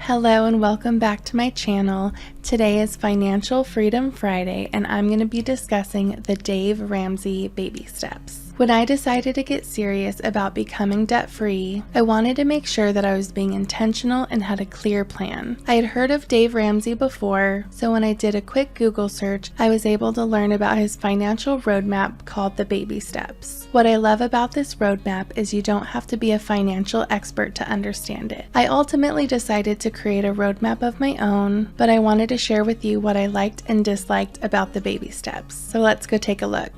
Hello and welcome back to my channel. Today is Financial Freedom Friday and I'm going to be discussing the Dave Ramsey baby steps. When I decided to get serious about becoming debt-free, I wanted to make sure that I was being intentional and had a clear plan. I had heard of Dave Ramsey before, so when I did a quick Google search, I was able to learn about his financial roadmap called the Baby Steps. What I love about this roadmap is you don't have to be a financial expert to understand it. I ultimately decided to create a roadmap of my own, but I wanted to share with you what I liked and disliked about the baby steps. So let's go take a look.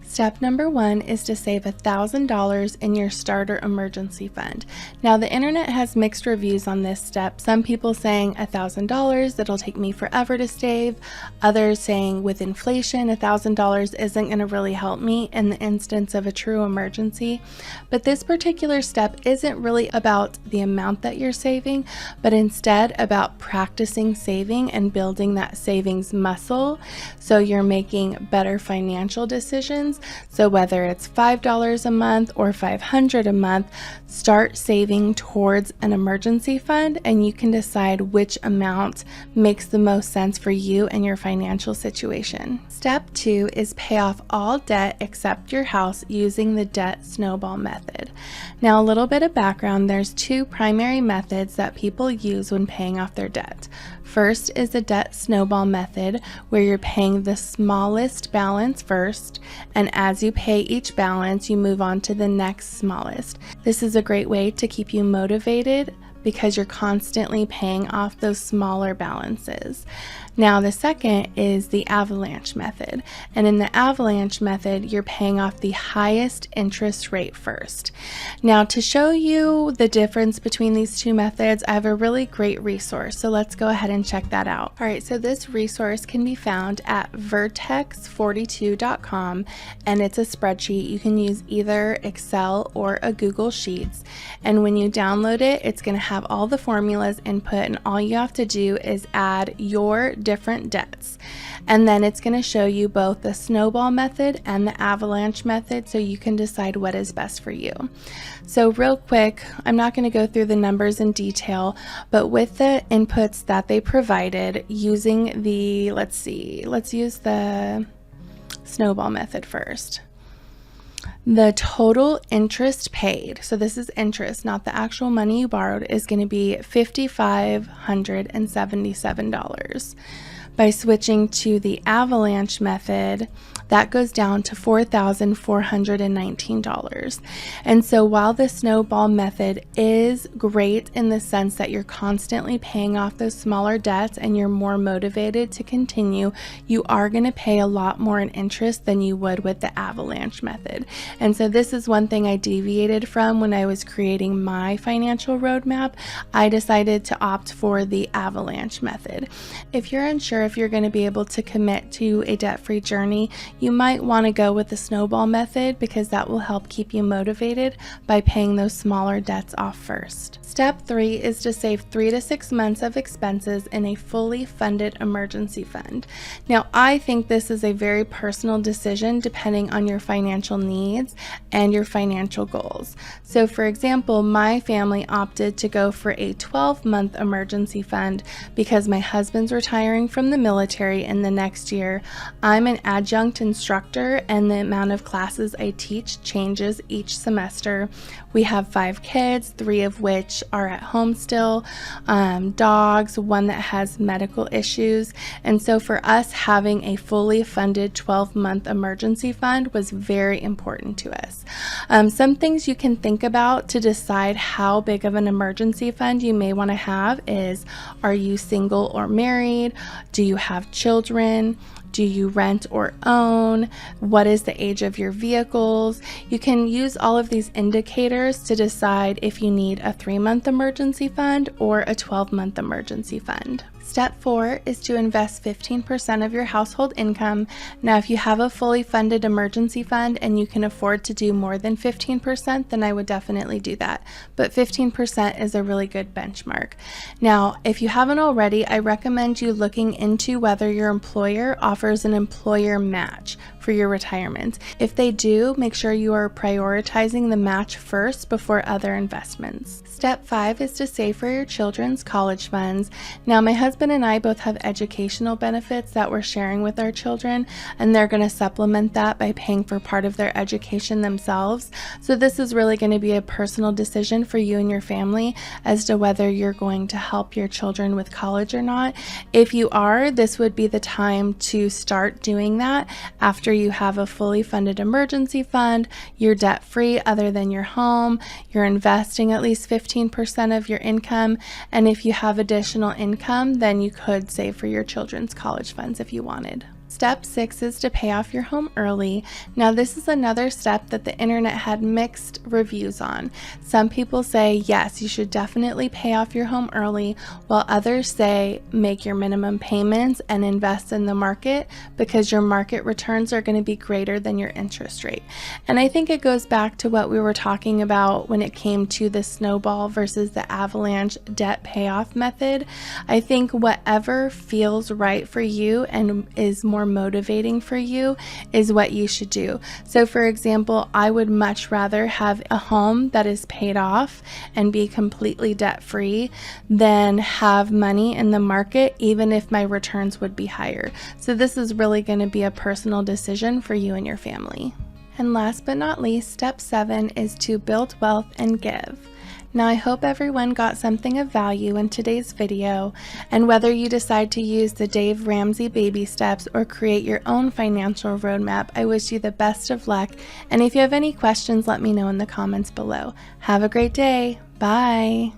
Step number 1 is to save $1,000 in your starter emergency fund. Now the internet has mixed reviews on this step. Some people saying $1,000, it'll take me forever to save. Others saying with inflation, $1,000 isn't going to really help me in the instance of a true emergency. But this particular step isn't really about the amount that you're saving, but instead about practicing saving and building that savings muscle so you're making better financial decisions. So whether it's $5 a month or $500 a month, start saving towards an emergency fund and you can decide which amount makes the most sense for you and your financial situation. Step 2 is pay off all debt except your house using the debt snowball method. Now a little bit of background, there's two primary methods that people use when paying off their debt. First is the debt snowball method, where you're paying the smallest balance first, and as you pay each balance, you move on to the next smallest. This is a great way to keep you motivated because you're constantly paying off those smaller balances. Now the second is the avalanche method, and in the avalanche method you're paying off the highest interest rate first. Now to show you the difference between these two methods, I have a really great resource, so let's go ahead and check that out. Alright, so this resource can be found at vertex42.com and it's a spreadsheet. You can use either Excel or a Google Sheets, and when you download it, it's going to have all the formulas input and all you have to do is add your different debts, and then it's going to show you both the snowball method and the avalanche method so you can decide what is best for you. So real quick, I'm not going to go through the numbers in detail, but with the inputs that they provided using the, let's use the snowball method first. The total interest paid, so this is interest, not the actual money you borrowed, is going to be $5,577. By switching to the avalanche method, that goes down to $4,419. And so while the snowball method is great in the sense that you're constantly paying off those smaller debts and you're more motivated to continue, you are going to pay a lot more in interest than you would with the avalanche method. And so this is one thing I deviated from when I was creating my financial roadmap. I decided to opt for the avalanche method. If you're unsure if you're going to be able to commit to a debt-free journey, you might want to go with the snowball method because that will help keep you motivated by paying those smaller debts off first. Step 3 is to save 3 to 6 months of expenses in a fully funded emergency fund. Now, I think this is a very personal decision depending on your financial needs and your financial goals. So for example, my family opted to go for a 12-month emergency fund because my husband's retiring from the military in the next year. I'm an adjunct instructor and the amount of classes I teach changes each semester. We have 5 kids, 3 of which are at home still, dogs, one that has medical issues, and so for us having a fully funded 12-month emergency fund was very important to us. Some things you can think about to decide how big of an emergency fund you may want to have is, are you single or married? Do you have children? Do you rent or own? What is the age of your vehicles? You can use all of these indicators to decide if you need a 3-month emergency fund or a 12-month emergency fund. Step 4 is to invest 15% of your household income. Now, if you have a fully funded emergency fund and you can afford to do more than 15%, then I would definitely do that. But 15% is a really good benchmark. Now, if you haven't already, I recommend you looking into whether your employer offers an employer match for your retirement. If they do, make sure you are prioritizing the match first before other investments. Step 5 is to save for your children's college funds. Now, my husband and I both have educational benefits that we're sharing with our children, and they're going to supplement that by paying for part of their education themselves. So this is really going to be a personal decision for you and your family as to whether you're going to help your children with college or not. If you are, this would be the time to start doing that after you have a fully funded emergency fund, you're debt free other than your home, you're investing at least 15% of your income, and if you have additional income, then you could save for your children's college funds if you wanted. Step 6 is to pay off your home early. Now, this is another step that the internet had mixed reviews on. Some people say, yes, you should definitely pay off your home early, while others say, make your minimum payments and invest in the market because your market returns are going to be greater than your interest rate. And I think it goes back to what we were talking about when it came to the snowball versus the avalanche debt payoff method. I think whatever feels right for you and is more motivating for you is what you should do. So for example, I would much rather have a home that is paid off and be completely debt free than have money in the market, even if my returns would be higher. So this is really going to be a personal decision for you and your family. And last but not least, step 7 is to build wealth and give. Now, I hope everyone got something of value in today's video, and whether you decide to use the Dave Ramsey baby steps or create your own financial roadmap, I wish you the best of luck, and if you have any questions, let me know in the comments below. Have a great day. Bye.